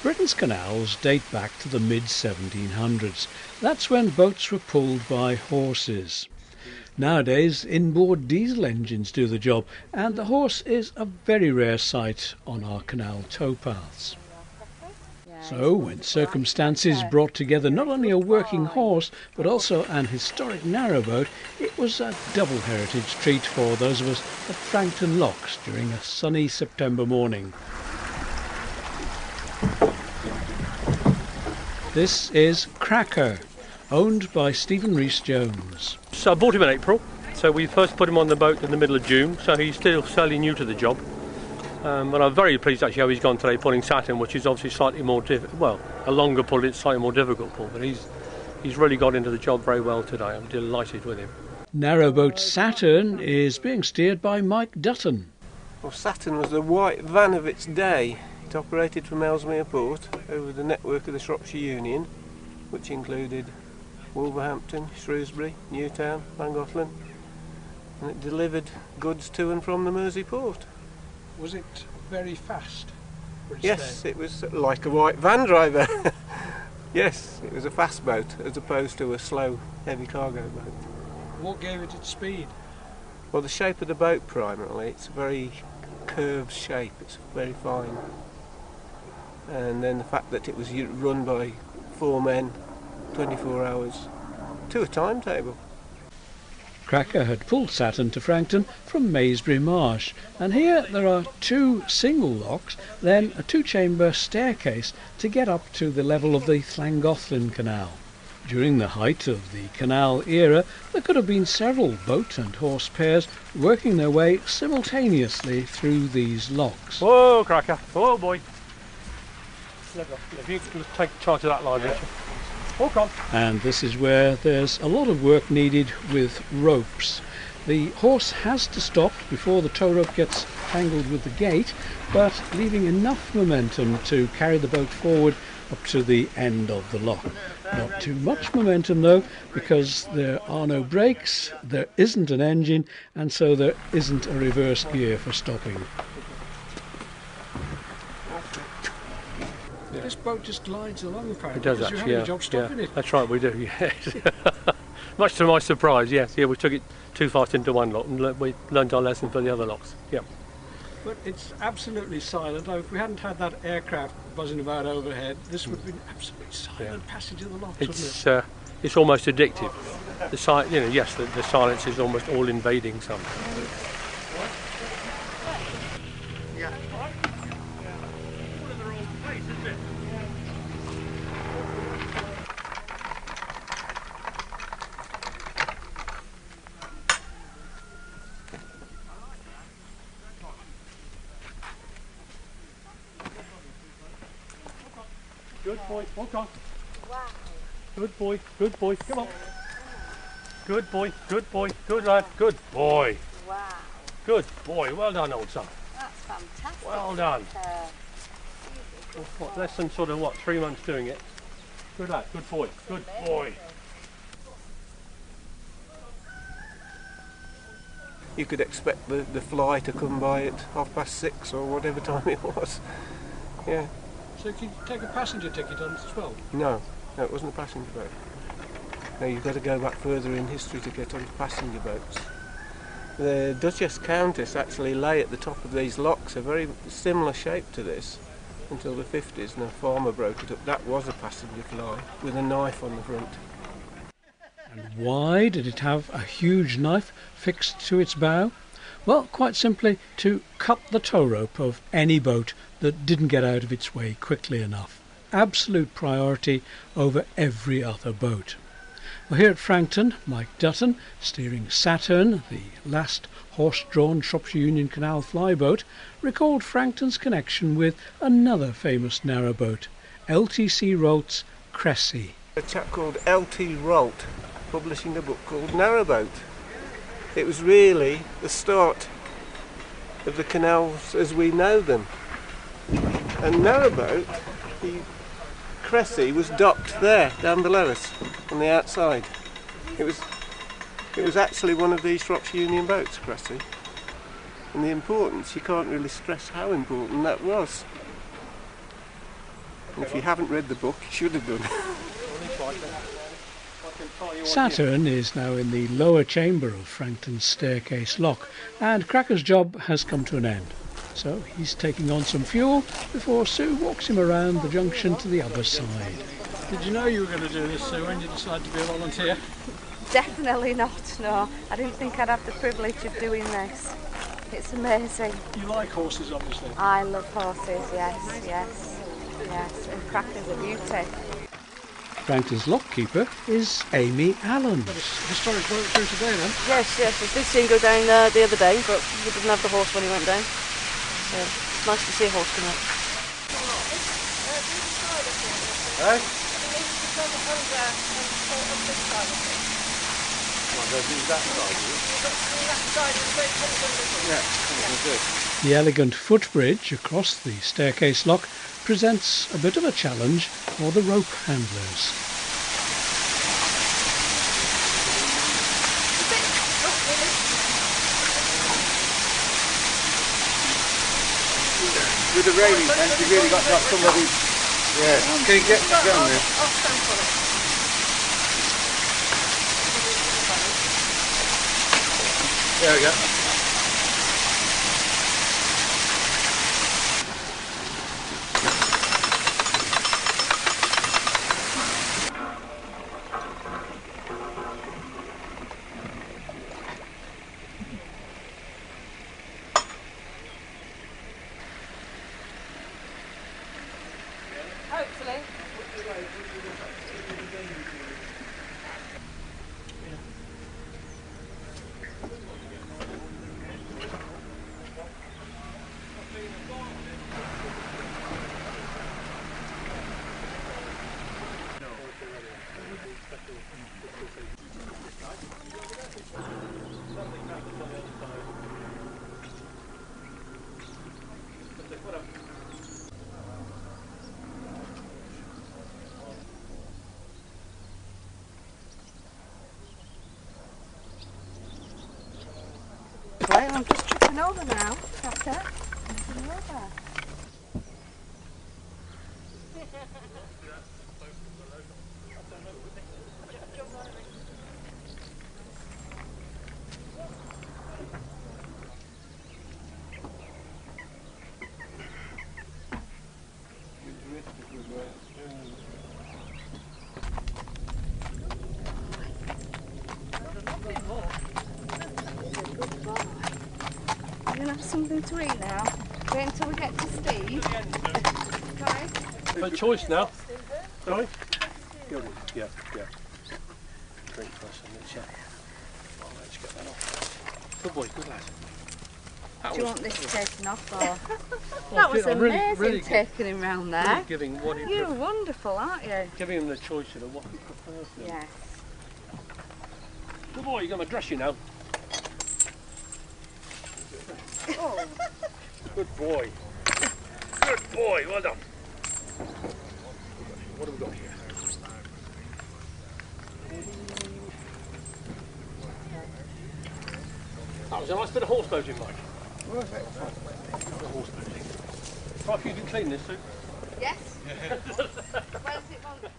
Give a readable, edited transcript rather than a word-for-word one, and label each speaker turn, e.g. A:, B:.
A: Britain's canals date back to the mid-1700s. That's when boats were pulled by horses. Nowadays, inboard diesel engines do the job, and the horse is a very rare sight on our canal towpaths. So, when circumstances brought together not only a working horse, but also an historic narrowboat, it was a double heritage treat for those of us at Frankton Locks during a sunny September morning. This is Cracker, owned by Stephen Rees-Jones.
B: So I bought him in April, so we first put him on the boat in the middle of June, so he's still fairly new to the job. But I'm very pleased actually how he's gone today pulling Saturn, which is obviously slightly more a longer pull, it's slightly more difficult pull, but he's really got into the job very well today. I'm delighted with him.
A: Narrowboat Saturn is being steered by Mike Dutton.
C: Well, Saturn was the white van of its day. It operated from Ellesmere Port over the network of the Shropshire Union, which included Wolverhampton, Shrewsbury, Newtown, Llangollen, and it delivered goods to and from the Mersey port.
A: Was it very fast?
C: Yes, it was like a white van driver. Yes, it was a fast boat as opposed to a slow, heavy cargo boat.
A: What gave it its speed?
C: Well, the shape of the boat primarily. It's a very curved shape, it's very fine. And then the fact that it was run by 4 men, 24 hours, to a timetable.
A: Cracker had pulled Saturn to Frankton from Maysbury Marsh, and here there are 2 single locks, then a 2-chamber staircase to get up to the level of the Llangollen Canal. During the height of the canal era, there could have been several boat and horse pairs working their way simultaneously through these locks.
B: Whoa, Cracker! Whoa, boy! If you can take charge of that line, Richard. Walk on.
A: And this is where there's a lot of work needed with ropes. The horse has to stop before the tow rope gets tangled with the gate, but leaving enough momentum to carry the boat forward up to the end of the lock. Not too much momentum though, because there are no brakes, there isn't an engine, and so there isn't a reverse gear for stopping. This boat just glides along, apparently.
B: It does actually,
A: you have a job stopping it.
B: That's right, we do, yes. Much to my surprise, yes. Yeah, we took it too fast into one lock and we learned our lesson for the other locks. Yeah.
A: But it's absolutely silent. If we hadn't had that aircraft buzzing about overhead, this would have been absolutely silent passage of the locks, wouldn't it?
B: It's almost addictive. The silence is almost all invading something. Good boy, walk on. Wow. Good boy, come on. Good boy, good lad, good boy.
D: Wow.
B: Good boy, well done, old son.
D: That's fantastic.
B: Well done. Less than 3 months doing it. Good lad, good boy, good boy.
C: You could expect the fly to come by at 6:30 or whatever time it was. Yeah.
A: So you take a passenger ticket on as well?
C: No, it wasn't a passenger boat. No, you've got to go back further in history to get onto passenger boats. The Duchess Countess actually lay at the top of these locks, a very similar shape to this, until the 50s, and a farmer broke it up. That was a passenger fly with a knife on the front.
A: And why did it have a huge knife fixed to its bow? Well, quite simply to cut the tow rope of any boat that didn't get out of its way quickly enough. Absolute priority over every other boat. Well, here at Frankton, Mike Dutton, steering Saturn, the last horse-drawn Shropshire Union Canal flyboat, recalled Frankton's connection with another famous narrowboat, LTC Rolt's Cressy.
C: A chap called L.T. Rolt publishing a book called Narrowboat. It was really the start of the canals as we know them. And Narrowboat, the Cressy, was docked there, down below us, on the outside. It was actually one of these Shropshire Union boats, Cressy. And the importance, you can't really stress how important that was. And if you haven't read the book, you should have done.
A: Saturn is now in the lower chamber of Frankton's staircase lock, and Cracker's job has come to an end. So he's taking on some fuel before Sue walks him around the junction to the other side.
D: Did you know you were going to do this, Sue, when you decided to be a volunteer?
E: Definitely not, no. I didn't think I'd have the privilege of doing this. It's amazing.
D: You like horses, obviously.
E: I love horses, yes. And Cracker's a beauty.
A: Frankton's lockkeeper is Amy Allen.
D: Got a historic boat through today, then?
F: Yes, I did see him go down the other day, but we didn't have the horse when he went down. So it's nice to see a horse come up.
A: The elegant footbridge across the staircase lock presents a bit of a challenge for the rope handlers.
C: With the railing, and you've really got to have somebody. Yeah. Can you get down there?
E: I'll stand for it.
C: There we go.
E: Hopefully. Right, I'm just tripping over now, Cracker. Tripping over. We're going to have something to eat now. Wait until we get to Steve. Okay.
B: No choice now. Sorry?
C: Yeah.
B: Drink first and then check. Oh, let's get that off. Good boy, good lad.
E: Do you want this taken off or?
B: Well,
E: That was
B: I'm
E: amazing
B: really
E: taking him round there.
B: Really giving what he
E: You're wonderful, aren't you?
B: giving him the choice of what he prefers.
E: Yes.
B: Good boy, you're going to dress you now.
E: Oh.
B: Good boy. Good boy, well done. What have we got here? That was a nice bit of horseboating, Mike. Horseboating. Right, if you can clean this, Sue.
E: Yes? Where's it gone?